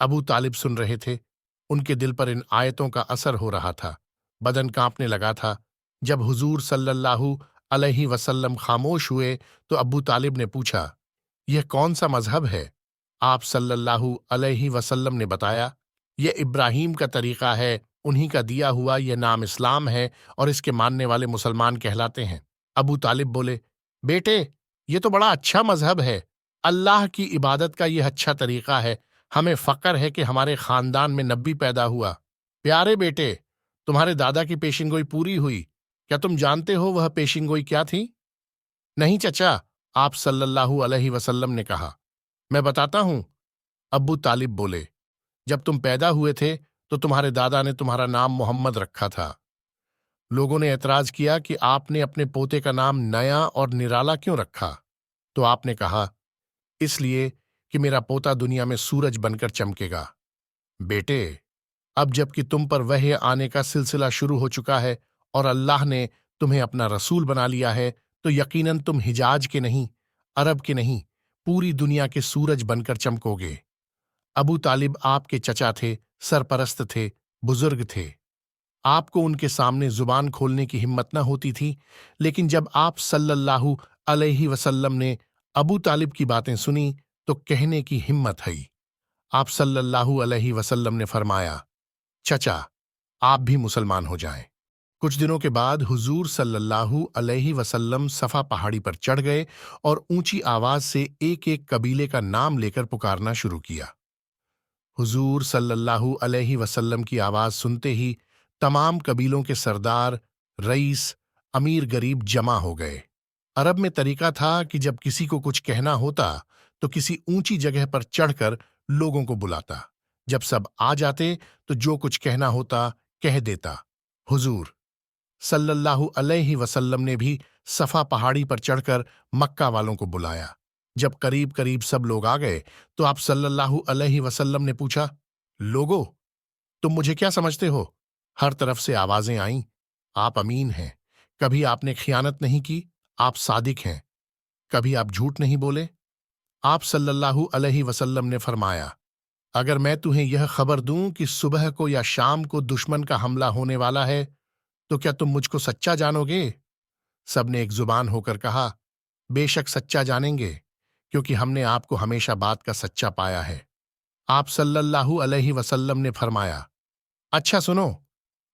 ابو طالب سن رہے تھے، ان کے دل پر ان آیتوں کا اثر ہو رہا تھا، بدن کانپنے لگا تھا۔ جب حضور صلی اللہ علیہ وسلم خاموش ہوئے تو ابو طالب نے پوچھا، یہ کون سا مذہب ہے؟ آپ صلی اللہ علیہ وسلم نے بتایا، یہ ابراہیم کا طریقہ ہے، انہی کا دیا ہوا یہ نام اسلام ہے اور اس کے ماننے والے مسلمان کہلاتے ہیں۔ ابو طالب بولے، بیٹے، یہ تو بڑا اچھا مذہب ہے، اللہ کی عبادت کا یہ اچھا طریقہ ہے، ہمیں فخر ہے کہ ہمارے خاندان میں نبی پیدا ہوا۔ پیارے بیٹے، تمہارے دادا کی پیشن گوئی پوری ہوئی، کیا تم جانتے ہو وہ پیشن گوئی کیا تھی؟ نہیں چچا، آپ صلی اللہ علیہ وسلم نے کہا۔ میں بتاتا ہوں، ابو طالب بولے، جب تم پیدا ہوئے تھے تو تمہارے دادا نے تمہارا نام محمد رکھا تھا۔ لوگوں نے اعتراض کیا کہ آپ نے اپنے پوتے کا نام نیا اور نرالا کیوں رکھا؟ تو آپ نے کہا، اس لیے کہ میرا پوتا دنیا میں سورج بن کر چمکے گا۔ بیٹے، اب جب کہ تم پر وحی آنے کا سلسلہ شروع ہو چکا ہے اور اللہ نے تمہیں اپنا رسول بنا لیا ہے تو یقیناً تم حجاز کے نہیں، عرب کے نہیں، پوری دنیا کے سورج بن کر چمکو گے۔ ابو طالب آپ کے چچا تھے، سرپرست تھے، بزرگ تھے۔ آپ کو ان کے سامنے زبان کھولنے کی ہمت نہ ہوتی تھی، لیکن جب آپ صلی اللہ علیہ وسلم نے ابو طالب کی باتیں سنی تو کہنے کی ہمت ہوئی۔ آپ صلی اللہ علیہ وسلم نے فرمایا، چچا، آپ بھی مسلمان ہو جائیں۔ کچھ دنوں کے بعد حضور صلی اللہ علیہ وسلم صفا پہاڑی پر چڑھ گئے اور اونچی آواز سے ایک ایک قبیلے کا نام لے کر پکارنا شروع کیا۔ حضور صلی اللہ علیہ وسلم کی آواز سنتے ہی تمام قبیلوں کے سردار، رئیس، امیر غریب جمع ہو گئے۔ عرب میں طریقہ تھا کہ جب کسی کو کچھ کہنا ہوتا تو کسی اونچی جگہ پر چڑھ کر لوگوں کو بلاتا، جب سب آ جاتے تو جو کچھ کہنا ہوتا کہہ دیتا۔ حضور صلی اللہ علیہ وسلم نے بھی صفا پہاڑی پر چڑھ کر مکہ والوں کو بلایا۔ جب قریب قریب سب لوگ آ گئے تو آپ صلی اللہ علیہ وسلم نے پوچھا، لوگو، تم مجھے کیا سمجھتے ہو؟ ہر طرف سے آوازیں آئیں، آپ امین ہیں، کبھی آپ نے خیانت نہیں کی، آپ صادق ہیں، کبھی آپ جھوٹ نہیں بولے۔ آپ صلی اللہ علیہ وسلم نے فرمایا، اگر میں تمہیں یہ خبر دوں کہ صبح کو یا شام کو دشمن کا حملہ ہونے والا ہے تو کیا تم مجھ کو سچا جانو گے؟ سب نے ایک زبان ہو کر کہا، بے شک سچا جانیں گے، کیونکہ ہم نے آپ کو ہمیشہ بات کا سچا پایا ہے۔ آپ صلی اللہ علیہ وسلم نے فرمایا، اچھا سنو،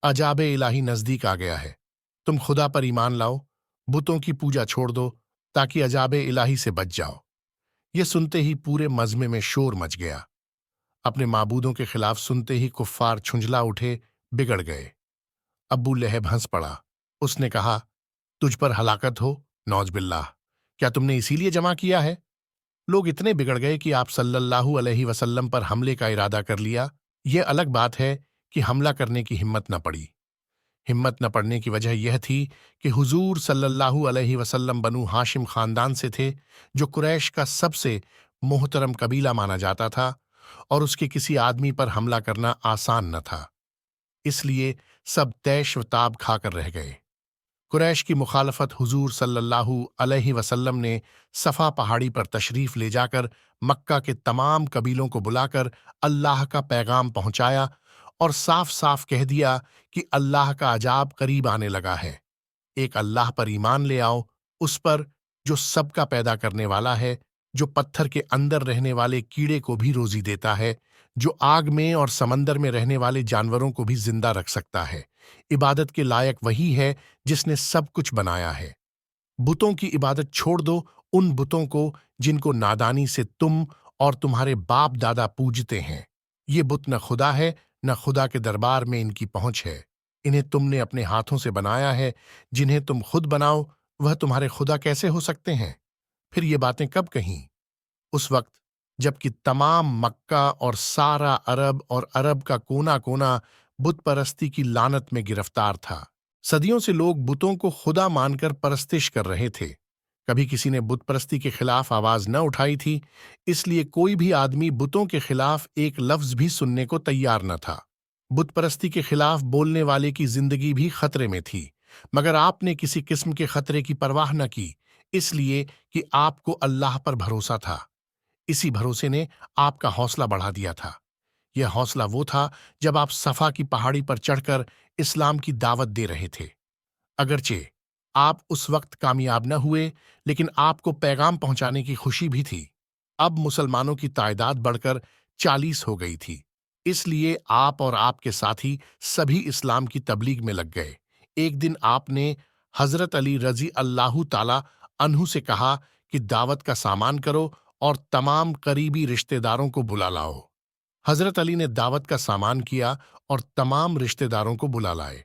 عذاب الہی نزدیک آ گیا ہے، تم خدا پر ایمان لاؤ، بتوں کی پوجا چھوڑ دو تاکہ عذاب الہی سے بچ جاؤ۔ یہ سنتے ہی پورے مجمع میں شور مچ گیا۔ اپنے معبودوں کے خلاف سنتے ہی کفار چھنجلا اٹھے، بگڑ گئے۔ ابو لہب ہنس پڑا، اس نے کہا، تجھ پر ہلاکت ہو، نعوذ باللہ، کیا تم نے اسی لیے جمع کیا ہے؟ لوگ اتنے بگڑ گئے کہ آپ صلی اللہ علیہ وسلم پر حملے کا ارادہ کر لیا۔ یہ الگ بات ہے کہ حملہ کرنے کی ہمت نہ پڑی۔ ہمت نہ پڑنے کی وجہ یہ تھی کہ حضور صلی اللہ علیہ وسلم بنو ہاشم خاندان سے تھے، جو قریش کا سب سے محترم قبیلہ مانا جاتا تھا، اور اس کے کسی آدمی پر حملہ کرنا آسان نہ تھا۔ اس لیے سب تیش و تاب کھا کر رہ گئے۔ قریش کی مخالفت حضور صلی اللہ علیہ وسلم نے صفا پہاڑی پر تشریف لے جا کر مکہ کے تمام قبیلوں کو بلا کر اللہ کا پیغام پہنچایا اور صاف صاف کہہ دیا کہ اللہ کا عذاب قریب آنے لگا ہے۔ ایک اللہ پر ایمان لے آؤ، اس پر جو سب کا پیدا کرنے والا ہے، جو پتھر کے اندر رہنے والے کیڑے کو بھی روزی دیتا ہے، جو آگ میں اور سمندر میں رہنے والے جانوروں کو بھی زندہ رکھ سکتا ہے۔ عبادت کے لائق وہی ہے جس نے سب کچھ بنایا ہے۔ بتوں کی عبادت چھوڑ دو، ان بتوں کو جن کو نادانی سے تم اور تمہارے باپ دادا پوجتے ہیں۔ یہ بت نہ خدا ہے، نہ خدا کے دربار میں ان کی پہنچ ہے۔ انہیں تم نے اپنے ہاتھوں سے بنایا ہے، جنہیں تم خود بناؤ وہ تمہارے خدا کیسے ہو سکتے ہیں؟ پھر یہ باتیں کب کہیں؟ اس وقت جب کہ تمام مکہ اور سارا عرب اور عرب کا کونا کونا بت پرستی کی لعنت میں گرفتار تھا۔ صدیوں سے لوگ بتوں کو خدا مان کر پرستش کر رہے تھے۔ کبھی کسی نے بت پرستی کے خلاف آواز نہ اٹھائی تھی، اس لیے کوئی بھی آدمی بتوں کے خلاف ایک لفظ بھی سننے کو تیار نہ تھا۔ بت پرستی کے خلاف بولنے والے کی زندگی بھی خطرے میں تھی، مگر آپ نے کسی قسم کے خطرے کی پرواہ نہ کی، اس لیے کہ آپ کو اللہ پر بھروسہ تھا۔ اسی بھروسے نے آپ کا حوصلہ بڑھا دیا تھا۔ یہ حوصلہ وہ تھا جب آپ صفا کی پہاڑی پر چڑھ کر اسلام کی دعوت دے رہے تھے۔ اگرچہ آپ اس وقت کامیاب نہ ہوئے، لیکن آپ کو پیغام پہنچانے کی خوشی بھی تھی۔ اب مسلمانوں کی تعداد بڑھ کر 40 ہو گئی تھی، اس لیے آپ اور آپ کے ساتھی سبھی اسلام کی تبلیغ میں لگ گئے۔ ایک دن آپ نے حضرت علی رضی اللہ تعالی عنہ سے کہا کہ دعوت کا سامان کرو اور تمام قریبی رشتہ داروں کو بلا لاؤ۔ حضرت علی نے دعوت کا سامان کیا اور تمام رشتہ داروں کو بلا لائے۔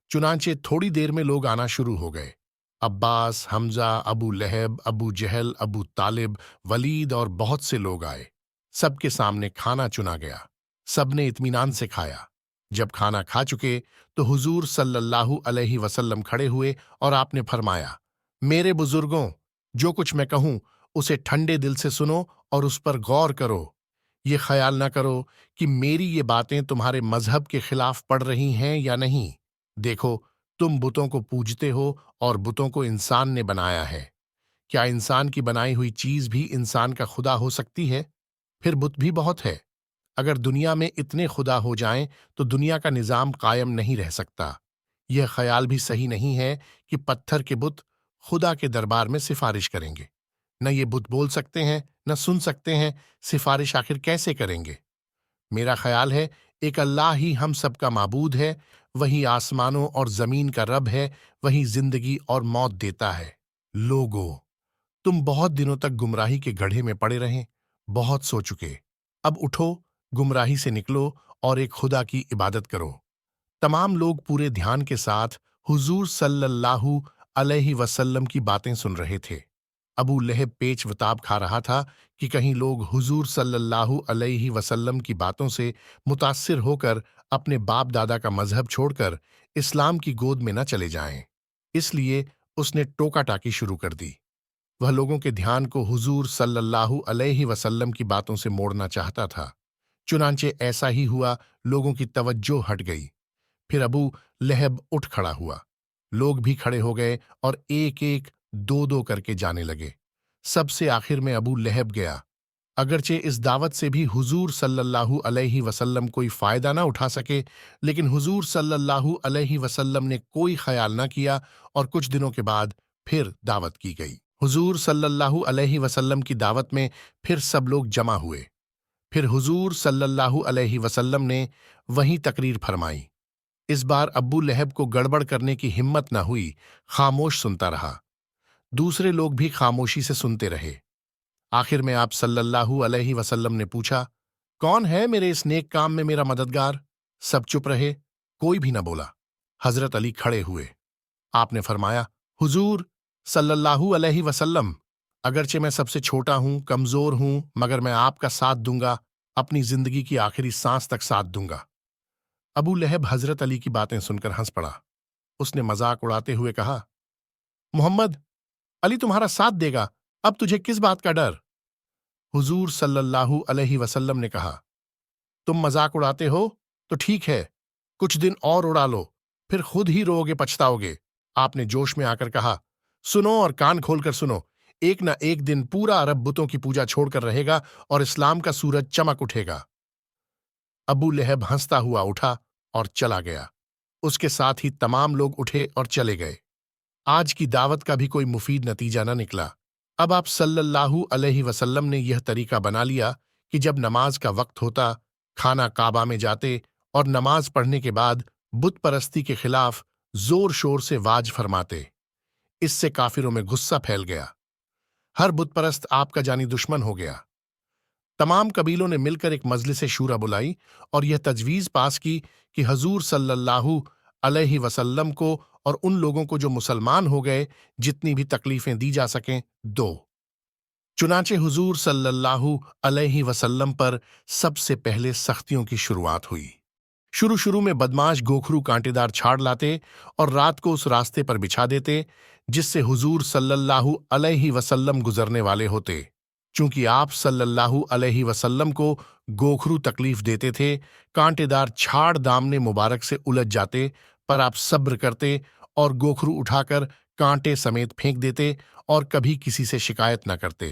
چنانچہ تھوڑی دیر میں لوگ آنا شروع ہو گئے۔ عباس، حمزہ، ابو لہب، ابو جہل، ابو طالب، ولید اور بہت سے لوگ آئے۔ سب کے سامنے کھانا چنا گیا۔ سب نے اطمینان سے کھایا۔ جب کھانا کھا چکے تو حضور صلی اللہ علیہ وسلم کھڑے ہوئے اور آپ نے فرمایا، میرے بزرگوں، جو کچھ میں کہوں اسے ٹھنڈے دل سے سنو اور اس پر غور کرو۔ یہ خیال نہ کرو کہ میری یہ باتیں تمہارے مذہب کے خلاف پڑ رہی ہیں یا نہیں۔ دیکھو، تم بتوں کو پوجتے ہو اور بتوں کو انسان نے بنایا ہے۔ کیا انسان کی بنائی ہوئی چیز بھی انسان کا خدا ہو سکتی ہے؟ پھر بت بھی بہت ہے۔ اگر دنیا میں اتنے خدا ہو جائیں تو دنیا کا نظام قائم نہیں رہ سکتا۔ یہ خیال بھی صحیح نہیں ہے کہ پتھر کے بت خدا کے دربار میں سفارش کریں گے۔ نہ یہ بت بول سکتے ہیں، نہ سن سکتے ہیں، سفارش آخر کیسے کریں گے؟ میرا خیال ہے ایک اللہ ہی ہم سب کا معبود ہے، وہی آسمانوں اور زمین کا رب ہے، وہی زندگی اور موت دیتا ہے۔ لوگو، تم بہت دنوں تک گمراہی کے گڑھے میں پڑے رہیں، بہت سو چکے۔ اب اٹھو، گمراہی سے نکلو اور ایک خدا کی عبادت کرو۔ تمام لوگ پورے دھیان کے ساتھ حضور صلی اللہ علیہ وسلم کی باتیں سن رہے تھے۔ ابو لہب پیچ وتاب کھا رہا تھا کہ کہیں لوگ حضور صلی اللہ علیہ وسلم کی باتوں سے متاثر ہو کر اپنے باپ دادا کا مذہب چھوڑ کر اسلام کی گود میں نہ چلے جائیں۔ اس لیے اس نے ٹوکا ٹاکی شروع کر دی۔ وہ لوگوں کے دھیان کو حضور صلی اللہ علیہ وسلم کی باتوں سے موڑنا چاہتا تھا۔ چنانچہ ایسا ہی ہوا، لوگوں کی توجہ ہٹ گئی۔ پھر ابو لہب اٹھ کھڑا ہوا۔ لوگ بھی کھڑے ہو گئے اور ایک ایک دو دو کر کے جانے لگے۔ سب سے آخر میں ابو لہب گیا۔ اگرچہ اس دعوت سے بھی حضور صلی اللہ علیہ وسلم کوئی فائدہ نہ اٹھا سکے، لیکن حضور صلی اللہ علیہ وسلم نے کوئی خیال نہ کیا اور کچھ دنوں کے بعد پھر دعوت کی گئی۔ حضور صلی اللہ علیہ وسلم کی دعوت میں پھر سب لوگ جمع ہوئے۔ پھر حضور صلی اللہ علیہ وسلم نے وہیں تقریر فرمائی۔ اس بار ابو لہب کو گڑبڑ کرنے کی ہمت نہ ہوئی، خاموش سنتا رہا۔ دوسرے لوگ بھی خاموشی سے سنتے رہے۔ آخر میں آپ صلی اللہ علیہ وسلم نے پوچھا، کون ہے میرے اس نیک کام میں میرا مددگار؟ سب چپ رہے، کوئی بھی نہ بولا۔ حضرت علی کھڑے ہوئے۔ آپ نے فرمایا، حضور صلی اللہ علیہ وسلم، اگرچہ میں سب سے چھوٹا ہوں، کمزور ہوں، مگر میں آپ کا ساتھ دوں گا، اپنی زندگی کی آخری سانس تک ساتھ دوں گا۔ ابو لہب حضرت علی کی باتیں سن کر ہنس پڑا۔ اس نے مذاق اڑاتے ہوئے کہا، محمد، علی تمہارا ساتھ دے گا، اب تجھے کس بات کا ڈر؟ حضور صلی اللہ علیہ وسلم نے کہا، تم مذاق اڑاتے ہو تو ٹھیک ہے، کچھ دن اور اڑا لو، پھر خود ہی رو گے، پچھتاؤ گے۔ آپ نے جوش میں آ کر کہا، سنو اور کان کھول کر سنو، ایک نہ ایک دن پورا عرب بتوں کی پوجا چھوڑ کر رہے گا اور اسلام کا سورج چمک اٹھے گا۔ ابو لہب ہنستا ہوا اٹھا اور چلا گیا۔ اس کے ساتھ ہی تمام لوگ اٹھے اور چلے گئے۔ آج کی دعوت کا بھی کوئی مفید نتیجہ نہ نکلا۔ اب آپ صلی اللہ علیہ وسلم نے یہ طریقہ بنا لیا کہ جب نماز کا وقت ہوتا، خانہ کعبہ میں جاتے اور نماز پڑھنے کے بعد بت پرستی کے خلاف زور شور سے واج فرماتے۔ اس سے کافروں میں غصہ پھیل گیا۔ ہر بت پرست آپ کا جانی دشمن ہو گیا۔ تمام قبیلوں نے مل کر ایک مجلس شورا بلائی اور یہ تجویز پاس کی کہ حضور صلی اللہ علیہ وسلم کو اور ان لوگوں کو جو مسلمان ہو گئے جتنی بھی تکلیفیں دی جا سکیں دو۔ چنانچہ حضور صلی اللہ علیہ وسلم پر سب سے پہلے سختیوں کی شروعات ہوئی۔ شروع میں بدماش گوکھرو کانٹے دار چھاڑ لاتے اور رات کو اس راستے پر بچھا دیتے جس سے حضور صلی اللہ علیہ وسلم گزرنے والے ہوتے۔ چونکہ آپ صلی اللہ علیہ وسلم کو گوکھرو تکلیف دیتے تھے، کانٹے دار چھاڑ دامنے مبارک سے الجھ جاتے، پر آپ صبر کرتے اور گوکھرو اٹھا کر کانٹے سمیت پھینک دیتے اور کبھی کسی سے شکایت نہ کرتے۔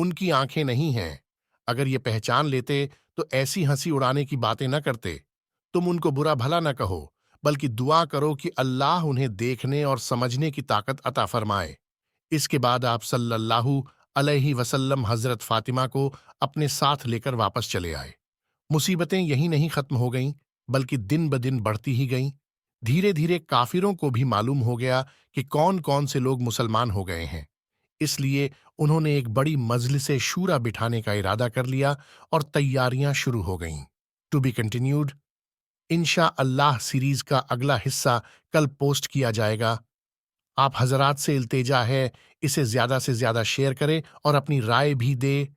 ان کی آنکھیں نہیں ہیں۔ اگر یہ پہچان لیتے تو ایسی ہنسی اڑانے کی باتیں نہ کرتے۔ تم ان کو برا بھلا نہ کہو، بلکہ دعا کرو کہ اللہ انہیں دیکھنے اور سمجھنے کی طاقت عطا فرمائے۔ اس کے بعد آپ صلی اللہ علیہ وسلم حضرت فاطمہ کو اپنے ساتھ لے کر واپس چلے آئے۔ مصیبتیں یہی نہیں ختم ہو گئیں، بلکہ دن بدن بڑھتی ہی گئیں۔ دھیرے دھیرے کافروں کو بھی معلوم ہو گیا کہ کون کون سے لوگ مسلمان ہو گئے ہیں۔ اس لیے انہوں نے ایک بڑی مجلس شورا بٹھانے کا ارادہ کر لیا اور تیاریاں شروع ہو گئیں۔ To be continued. انشاء اللہ سیریز کا اگلا حصہ کل پوسٹ کیا جائے گا۔ آپ حضرات سے التجا ہے اسے زیادہ سے زیادہ شیئر کریں اور اپنی رائے بھی دیں۔